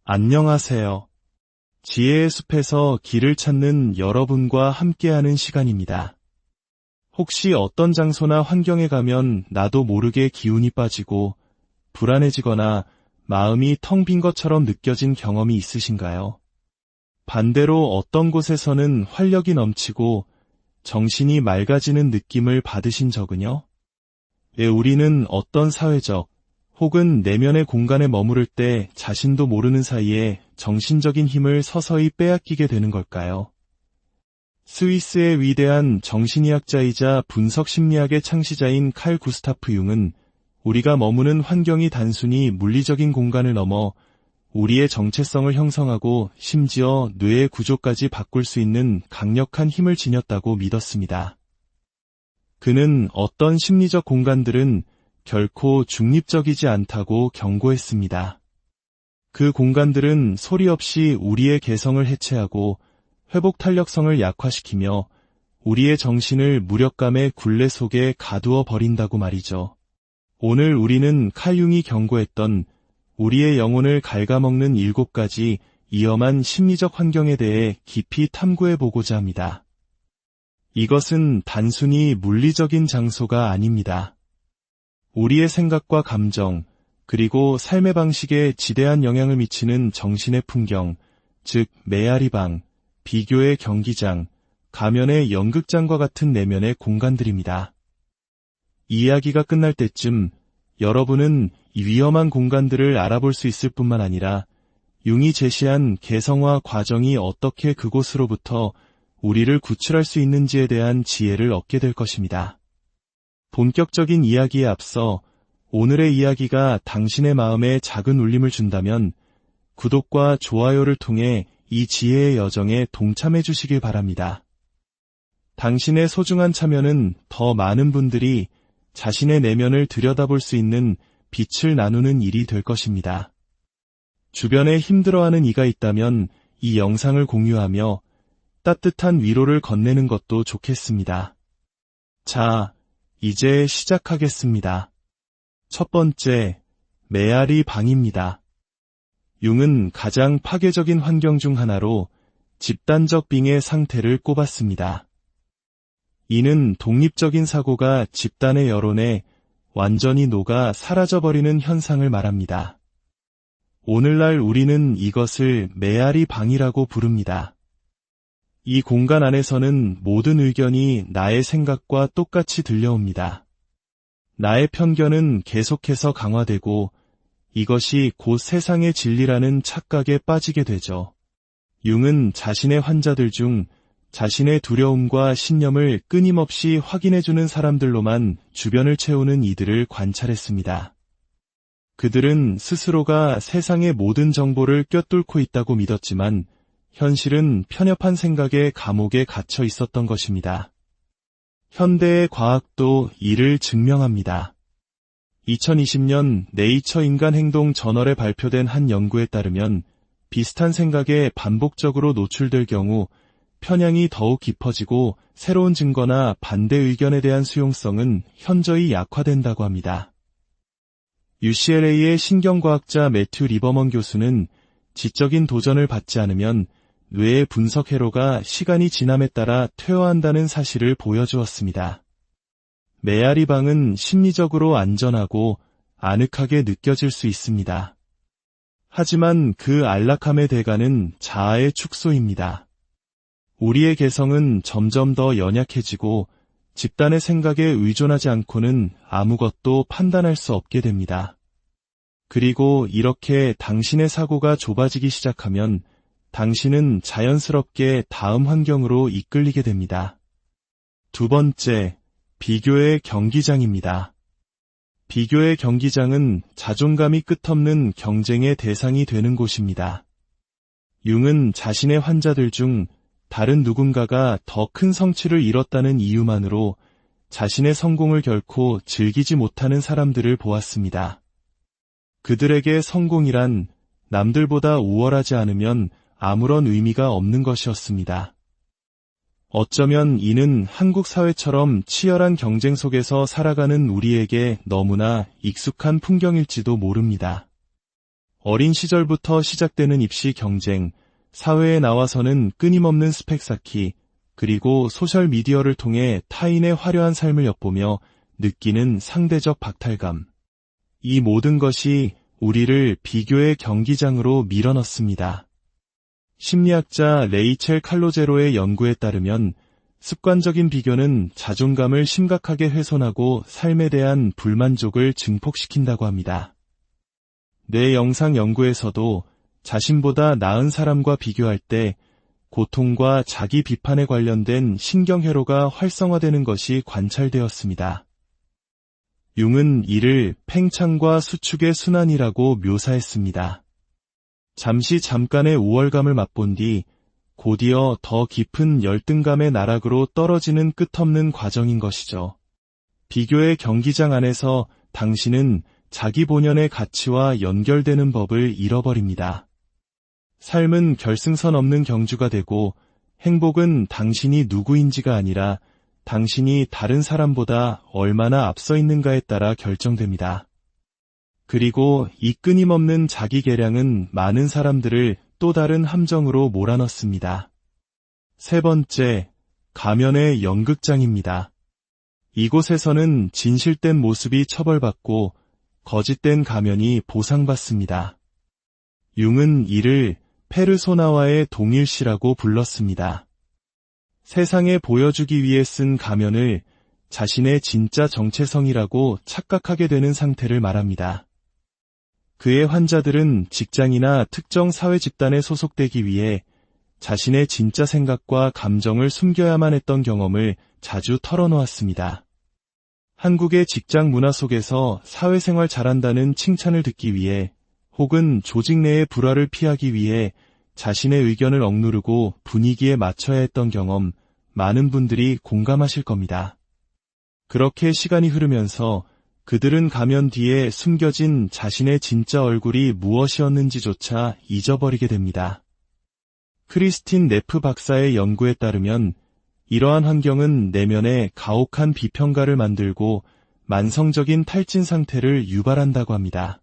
안녕하세요. 지혜의 숲에서 길을 찾는 여러분과 함께하는 시간입니다. 혹시 어떤 장소나 환경에 가면 나도 모르게 기운이 빠지고 불안해지거나 마음이 텅 빈 것처럼 느껴진 경험이 있으신가요? 반대로 어떤 곳에서는 활력이 넘치고 정신이 맑아지는 느낌을 받으신 적은요? 왜 우리는 어떤 사회적 혹은 내면의 공간에 머무를 때 자신도 모르는 사이에 정신적인 힘을 서서히 빼앗기게 되는 걸까요? 스위스의 위대한 정신의학자이자 분석심리학의 창시자인 칼 구스타프 융은 우리가 머무는 환경이 단순히 물리적인 공간을 넘어 우리의 정체성을 형성하고 심지어 뇌의 구조까지 바꿀 수 있는 강력한 힘을 지녔다고 믿었습니다. 그는 어떤 심리적 공간들은 결코 중립적이지 않다고 경고했습니다. 그 공간들은 소리 없이 우리의 개성을 해체하고 회복 탄력성을 약화시키며 우리의 정신을 무력감의 굴레 속에 가두어 버린다고 말이죠. 오늘 우리는 칼 융이 경고했던 우리의 영혼을 갉아먹는 7가지 위험한 심리적 환경에 대해 깊이 탐구해 보고자 합니다. 이것은 단순히 물리적인 장소가 아닙니다. 우리의 생각과 감정, 그리고 삶의 방식에 지대한 영향을 미치는 정신의 풍경, 즉 메아리방, 비교의 경기장, 가면의 연극장과 같은 내면의 공간들입니다. 이야기가 끝날 때쯤 여러분은 이 위험한 공간들을 알아볼 수 있을 뿐만 아니라 융이 제시한 개성화 과정이 어떻게 그곳으로부터 우리를 구출할 수 있는지에 대한 지혜를 얻게 될 것입니다. 본격적인 이야기에 앞서 오늘의 이야기가 당신의 마음에 작은 울림을 준다면 구독과 좋아요를 통해 이 지혜의 여정에 동참해 주시길 바랍니다. 당신의 소중한 참여는 더 많은 분들이 자신의 내면을 들여다볼 수 있는 빛을 나누는 일이 될 것입니다. 주변에 힘들어하는 이가 있다면 이 영상을 공유하며 따뜻한 위로를 건네는 것도 좋겠습니다. 자, 이제 시작하겠습니다. 첫 번째, 메아리 방입니다. 융은 가장 파괴적인 환경 중 하나로 집단적 빙의 상태를 꼽았습니다. 이는 독립적인 사고가 집단의 여론에 완전히 녹아 사라져버리는 현상을 말합니다. 오늘날 우리는 이것을 메아리 방이라고 부릅니다. 이 공간 안에서는 모든 의견이 나의 생각과 똑같이 들려옵니다. 나의 편견은 계속해서 강화되고 이것이 곧 세상의 진리라는 착각에 빠지게 되죠. 융은 자신의 환자들 중 자신의 두려움과 신념을 끊임없이 확인해주는 사람들로만 주변을 채우는 이들을 관찰했습니다. 그들은 스스로가 세상의 모든 정보를 꿰뚫고 있다고 믿었지만 현실은 편협한 생각의 감옥에 갇혀 있었던 것입니다. 현대의 과학도 이를 증명합니다. 2020년 네이처 인간행동 저널에 발표된 한 연구에 따르면 비슷한 생각에 반복적으로 노출될 경우 편향이 더욱 깊어지고 새로운 증거나 반대 의견에 대한 수용성은 현저히 약화된다고 합니다. UCLA의 신경과학자 매튜 리버먼 교수는 지적인 도전을 받지 않으면 뇌의 분석 회로가 시간이 지남에 따라 퇴화한다는 사실을 보여주었습니다. 메아리방은 심리적으로 안전하고 아늑하게 느껴질 수 있습니다. 하지만 그 안락함의 대가는 자아의 축소입니다. 우리의 개성은 점점 더 연약해지고 집단의 생각에 의존하지 않고는 아무것도 판단할 수 없게 됩니다. 그리고 이렇게 당신의 사고가 좁아지기 시작하면 당신은 자연스럽게 다음 환경으로 이끌리게 됩니다. 두 번째, 비교의 경기장입니다. 비교의 경기장은 자존감이 끝없는 경쟁의 대상이 되는 곳입니다. 융은 자신의 환자들 중 다른 누군가가 더 큰 성취를 이뤘다는 이유만으로 자신의 성공을 결코 즐기지 못하는 사람들을 보았습니다. 그들에게 성공이란 남들보다 우월하지 않으면 아무런 의미가 없는 것이었습니다. 어쩌면 이는 한국 사회처럼 치열한 경쟁 속에서 살아가는 우리에게 너무나 익숙한 풍경일지도 모릅니다. 어린 시절부터 시작되는 입시 경쟁, 사회에 나와서는 끊임없는 스펙 쌓기, 그리고 소셜미디어를 통해 타인의 화려한 삶을 엿보며 느끼는 상대적 박탈감. 이 모든 것이 우리를 비교의 경기장으로 밀어넣습니다. 심리학자 레이첼 칼로제로의 연구에 따르면 습관적인 비교는 자존감을 심각하게 훼손하고 삶에 대한 불만족을 증폭시킨다고 합니다. 뇌 영상 연구에서도 자신보다 나은 사람과 비교할 때 고통과 자기 비판에 관련된 신경회로가 활성화되는 것이 관찰되었습니다. 융은 이를 팽창과 수축의 순환이라고 묘사했습니다. 잠시 잠깐의 우월감을 맛본 뒤 곧이어 더 깊은 열등감의 나락으로 떨어지는 끝없는 과정인 것이죠. 비교의 경기장 안에서 당신은 자기 본연의 가치와 연결되는 법을 잃어버립니다. 삶은 결승선 없는 경주가 되고 행복은 당신이 누구인지가 아니라 당신이 다른 사람보다 얼마나 앞서 있는가에 따라 결정됩니다. 그리고 이 끊임없는 자기 계량은 많은 사람들을 또 다른 함정으로 몰아넣습니다. 세 번째, 가면의 연극장입니다. 이곳에서는 진실된 모습이 처벌받고 거짓된 가면이 보상받습니다. 융은 이를 페르소나와의 동일시라고 불렀습니다. 세상에 보여주기 위해 쓴 가면을 자신의 진짜 정체성이라고 착각하게 되는 상태를 말합니다. 그의 환자들은 직장이나 특정 사회 집단에 소속되기 위해 자신의 진짜 생각과 감정을 숨겨야만 했던 경험을 자주 털어놓았습니다. 한국의 직장 문화 속에서 사회생활 잘한다는 칭찬을 듣기 위해 혹은 조직 내의 불화를 피하기 위해 자신의 의견을 억누르고 분위기에 맞춰야 했던 경험, 많은 분들이 공감하실 겁니다. 그렇게 시간이 흐르면서 그들은 가면 뒤에 숨겨진 자신의 진짜 얼굴이 무엇이었는지조차 잊어버리게 됩니다. 크리스틴 네프 박사의 연구에 따르면 이러한 환경은 내면에 가혹한 비평가를 만들고 만성적인 탈진 상태를 유발한다고 합니다.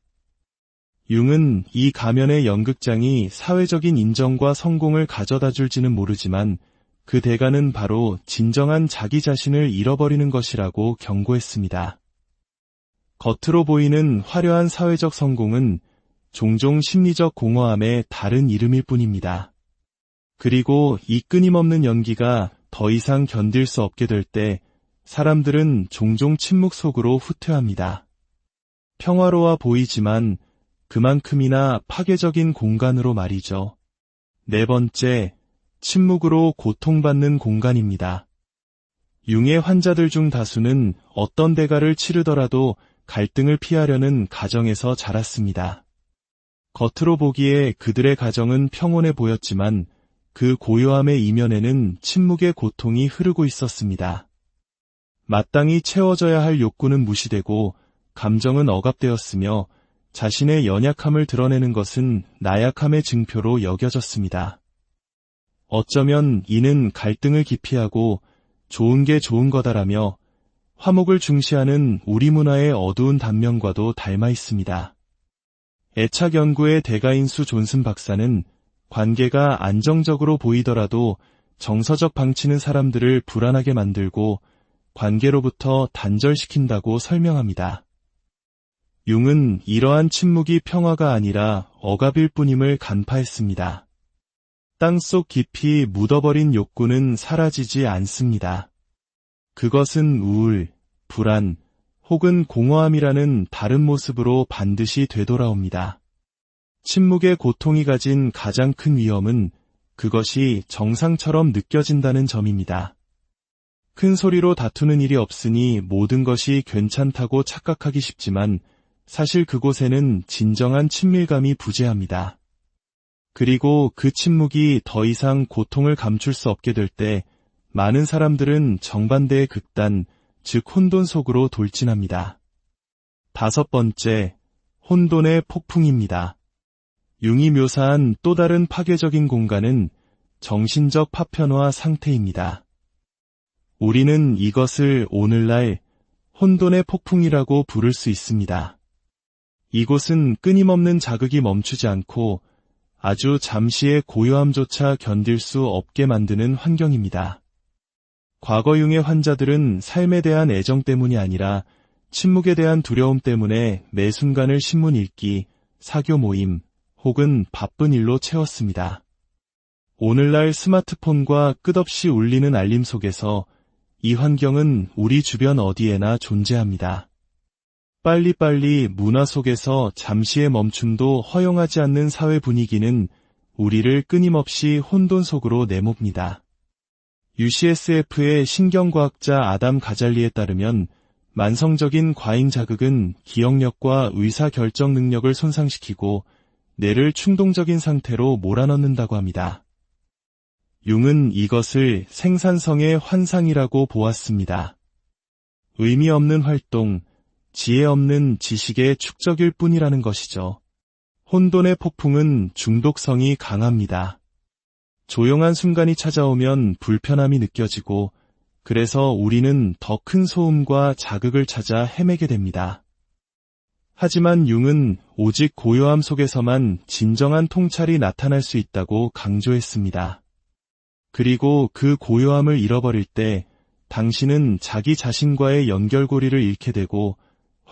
융은 이 가면의 연극장이 사회적인 인정과 성공을 가져다 줄지는 모르지만 그 대가는 바로 진정한 자기 자신을 잃어버리는 것이라고 경고했습니다. 겉으로 보이는 화려한 사회적 성공은 종종 심리적 공허함의 다른 이름일 뿐입니다. 그리고 이 끊임없는 연기가 더 이상 견딜 수 없게 될 때 사람들은 종종 침묵 속으로 후퇴합니다. 평화로워 보이지만 그만큼이나 파괴적인 공간으로 말이죠. 네 번째, 침묵으로 고통받는 공간입니다. 융의 환자들 중 다수는 어떤 대가를 치르더라도 갈등을 피하려는 가정에서 자랐습니다. 겉으로 보기에 그들의 가정은 평온해 보였지만 그 고요함의 이면에는 침묵의 고통이 흐르고 있었습니다. 마땅히 채워져야 할 욕구는 무시되고 감정은 억압되었으며 자신의 연약함을 드러내는 것은 나약함의 증표로 여겨졌습니다. 어쩌면 이는 갈등을 기피하고 좋은 게 좋은 거다라며 화목을 중시하는 우리 문화의 어두운 단면과도 닮아 있습니다. 애착 연구의 대가인 존슨 박사는 관계가 안정적으로 보이더라도 정서적 방치는 사람들을 불안하게 만들고 관계로부터 단절시킨다고 설명합니다. 융은 이러한 침묵이 평화가 아니라 억압일 뿐임을 간파했습니다. 땅속 깊이 묻어버린 욕구는 사라지지 않습니다. 그것은 우울, 불안, 혹은 공허함이라는 다른 모습으로 반드시 되돌아옵니다. 침묵의 고통이 가진 가장 큰 위험은 그것이 정상처럼 느껴진다는 점입니다. 큰 소리로 다투는 일이 없으니 모든 것이 괜찮다고 착각하기 쉽지만 사실 그곳에는 진정한 친밀감이 부재합니다. 그리고 그 침묵이 더 이상 고통을 감출 수 없게 될 때 많은 사람들은 정반대의 극단, 즉 혼돈 속으로 돌진합니다. 다섯 번째, 혼돈의 폭풍입니다. 융이 묘사한 또 다른 파괴적인 공간은 정신적 파편화 상태입니다. 우리는 이것을 오늘날 혼돈의 폭풍이라고 부를 수 있습니다. 이곳은 끊임없는 자극이 멈추지 않고 아주 잠시의 고요함조차 견딜 수 없게 만드는 환경입니다. 과거 융의 환자들은 삶에 대한 애정 때문이 아니라 침묵에 대한 두려움 때문에 매 순간을 신문 읽기, 사교 모임, 혹은 바쁜 일로 채웠습니다. 오늘날 스마트폰과 끝없이 울리는 알림 속에서 이 환경은 우리 주변 어디에나 존재합니다. 빨리빨리 문화 속에서 잠시의 멈춤도 허용하지 않는 사회 분위기는 우리를 끊임없이 혼돈 속으로 내몹니다. UCSF의 신경과학자 아담 가잘리에 따르면 만성적인 과잉 자극은 기억력과 의사결정 능력을 손상시키고 뇌를 충동적인 상태로 몰아넣는다고 합니다. 융은 이것을 생산성의 환상이라고 보았습니다. 의미 없는 활동, 지혜 없는 지식의 축적일 뿐이라는 것이죠. 혼돈의 폭풍은 중독성이 강합니다. 조용한 순간이 찾아오면 불편함이 느껴지고 그래서 우리는 더 큰 소음과 자극을 찾아 헤매게 됩니다. 하지만 융은 오직 고요함 속에서만 진정한 통찰이 나타날 수 있다고 강조했습니다. 그리고 그 고요함을 잃어버릴 때 당신은 자기 자신과의 연결고리를 잃게 되고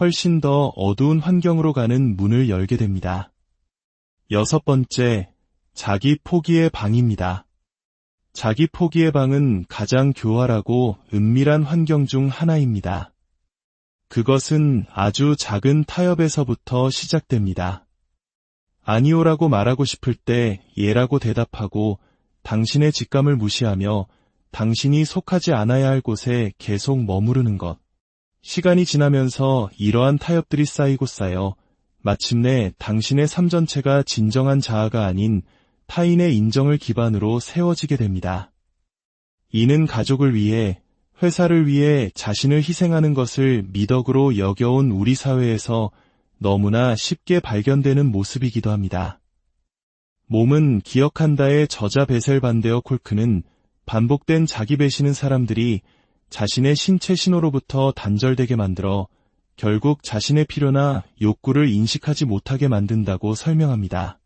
훨씬 더 어두운 환경으로 가는 문을 열게 됩니다. 6번째, 자기 포기의 방입니다. 자기 포기의 방은 가장 교활하고 은밀한 환경 중 하나입니다. 그것은 아주 작은 타협에서부터 시작됩니다. 아니오라고 말하고 싶을 때 예라고 대답하고 당신의 직감을 무시하며 당신이 속하지 않아야 할 곳에 계속 머무르는 것. 시간이 지나면서 이러한 타협들이 쌓이고 쌓여 마침내 당신의 삶 전체가 진정한 자아가 아닌 타인의 인정을 기반으로 세워지게 됩니다. 이는 가족을 위해, 회사를 위해 자신을 희생하는 것을 미덕으로 여겨온 우리 사회에서 너무나 쉽게 발견되는 모습이기도 합니다. 몸은 기억한다의 저자 베셀 반데어 콜크는 반복된 자기 배신은 사람들이 자신의 신체 신호로부터 단절되게 만들어 결국 자신의 필요나 욕구를 인식하지 못하게 만든다고 설명합니다.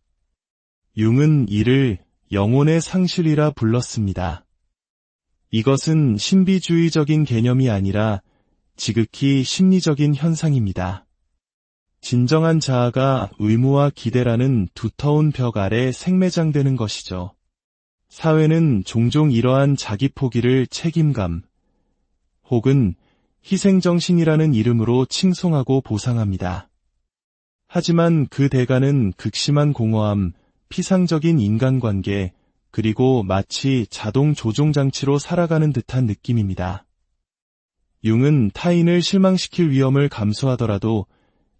융은 이를 영혼의 상실이라 불렀습니다. 이것은 신비주의적인 개념이 아니라 지극히 심리적인 현상입니다. 진정한 자아가 의무와 기대라는 두터운 벽 아래 생매장되는 것이죠. 사회는 종종 이러한 자기 포기를 책임감, 혹은 희생정신이라는 이름으로 칭송하고 보상합니다. 하지만 그 대가는 극심한 공허함, 피상적인 인간관계, 그리고 마치 자동 조종장치로 살아가는 듯한 느낌입니다. 융은 타인을 실망시킬 위험을 감수하더라도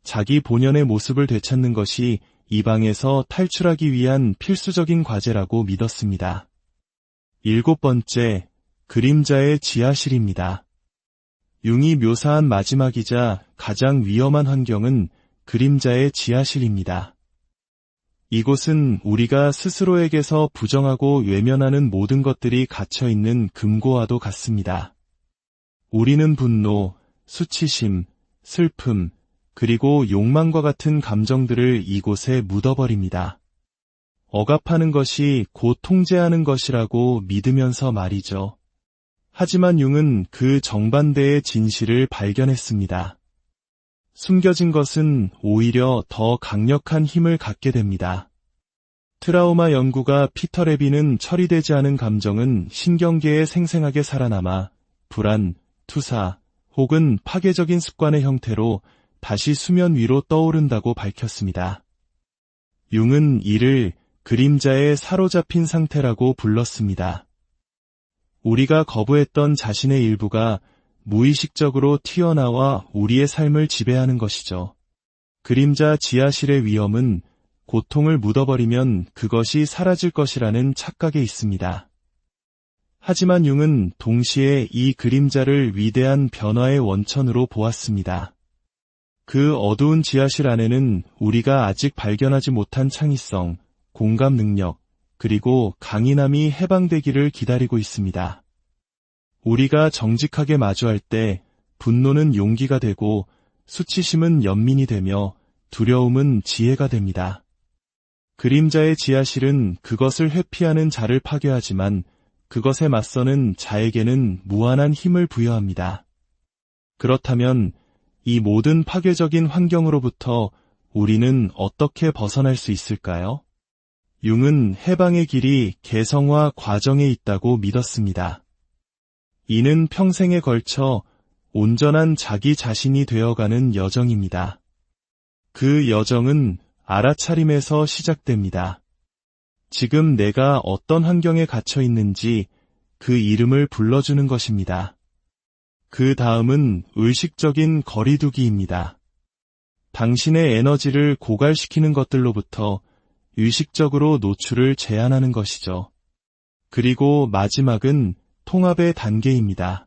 자기 본연의 모습을 되찾는 것이 이 방에서 탈출하기 위한 필수적인 과제라고 믿었습니다. 7번째, 그림자의 지하실입니다. 융이 묘사한 마지막이자 가장 위험한 환경은 그림자의 지하실입니다. 이곳은 우리가 스스로에게서 부정하고 외면하는 모든 것들이 갇혀있는 금고와도 같습니다. 우리는 분노, 수치심, 슬픔, 그리고 욕망과 같은 감정들을 이곳에 묻어버립니다. 억압하는 것이 곧 통제하는 것이라고 믿으면서 말이죠. 하지만 융은 그 정반대의 진실을 발견했습니다. 숨겨진 것은 오히려 더 강력한 힘을 갖게 됩니다. 트라우마 연구가 피터 레비는 처리되지 않은 감정은 신경계에 생생하게 살아남아 불안, 투사 혹은 파괴적인 습관의 형태로 다시 수면 위로 떠오른다고 밝혔습니다. 융은 이를 그림자에 사로잡힌 상태라고 불렀습니다. 우리가 거부했던 자신의 일부가 무의식적으로 튀어나와 우리의 삶을 지배하는 것이죠. 그림자 지하실의 위험은 고통을 묻어버리면 그것이 사라질 것이라는 착각에 있습니다. 하지만 융은 동시에 이 그림자를 위대한 변화의 원천으로 보았습니다. 그 어두운 지하실 안에는 우리가 아직 발견하지 못한 창의성, 공감 능력, 그리고 강인함이 해방되기를 기다리고 있습니다. 우리가 정직하게 마주할 때 분노는 용기가 되고 수치심은 연민이 되며 두려움은 지혜가 됩니다. 그림자의 지하실은 그것을 회피하는 자를 파괴하지만 그것에 맞서는 자에게는 무한한 힘을 부여합니다. 그렇다면 이 모든 파괴적인 환경으로부터 우리는 어떻게 벗어날 수 있을까요? 융은 해방의 길이 개성화 과정에 있다고 믿었습니다. 이는 평생에 걸쳐 온전한 자기 자신이 되어가는 여정입니다. 그 여정은 알아차림에서 시작됩니다. 지금 내가 어떤 환경에 갇혀 있는지 그 이름을 불러주는 것입니다. 그 다음은 의식적인 거리두기입니다. 당신의 에너지를 고갈시키는 것들로부터 의식적으로 노출을 제한하는 것이죠. 그리고 마지막은 통합의 단계입니다.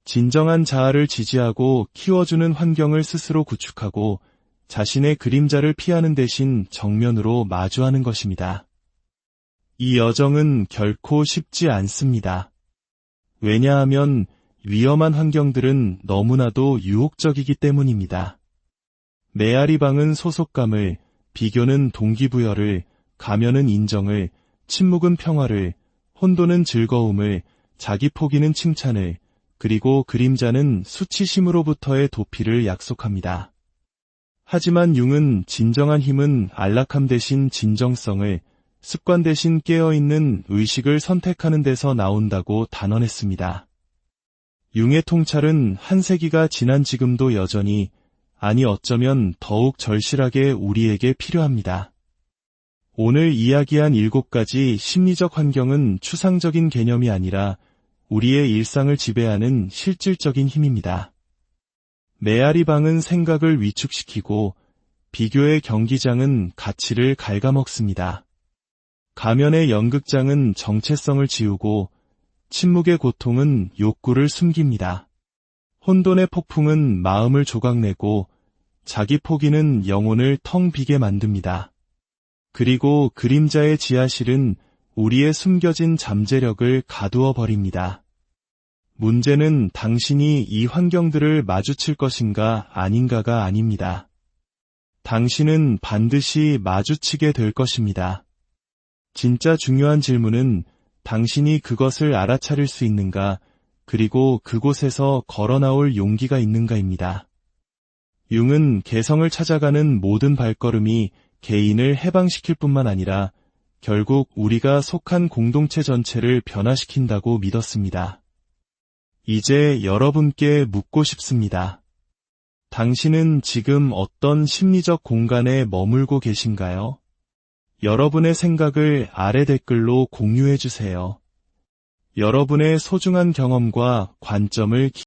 진정한 자아를 지지하고 키워주는 환경을 스스로 구축하고 자신의 그림자를 피하는 대신 정면으로 마주하는 것입니다. 이 여정은 결코 쉽지 않습니다. 왜냐하면 위험한 환경들은 너무나도 유혹적이기 때문입니다. 메아리방은 소속감을, 비교는 동기부여를, 가면은 인정을, 침묵은 평화를, 혼돈은 즐거움을, 자기 포기는 칭찬을, 그리고 그림자는 수치심으로부터의 도피를 약속합니다. 하지만 융은 진정한 힘은 안락함 대신 진정성을, 습관 대신 깨어있는 의식을 선택하는 데서 나온다고 단언했습니다. 융의 통찰은 한 세기가 지난 지금도 여전히, 아니 어쩌면 더욱 절실하게 우리에게 필요합니다. 오늘 이야기한 7가지 심리적 환경은 추상적인 개념이 아니라 우리의 일상을 지배하는 실질적인 힘입니다. 메아리방은 생각을 위축시키고 비교의 경기장은 가치를 갉아먹습니다. 가면의 연극장은 정체성을 지우고 침묵의 고통은 욕구를 숨깁니다. 혼돈의 폭풍은 마음을 조각내고 자기 포기는 영혼을 텅 비게 만듭니다. 그리고 그림자의 지하실은 우리의 숨겨진 잠재력을 가두어 버립니다. 문제는 당신이 이 환경들을 마주칠 것인가 아닌가가 아닙니다. 당신은 반드시 마주치게 될 것입니다. 진짜 중요한 질문은 당신이 그것을 알아차릴 수 있는가, 그리고 그곳에서 걸어나올 용기가 있는가입니다. 융은 개성을 찾아가는 모든 발걸음이 개인을 해방시킬 뿐만 아니라 결국 우리가 속한 공동체 전체를 변화시킨다고 믿었습니다. 이제 여러분께 묻고 싶습니다. 당신은 지금 어떤 심리적 공간에 머물고 계신가요? 여러분의 생각을 아래 댓글로 공유해 주세요. 여러분의 소중한 경험과 관점을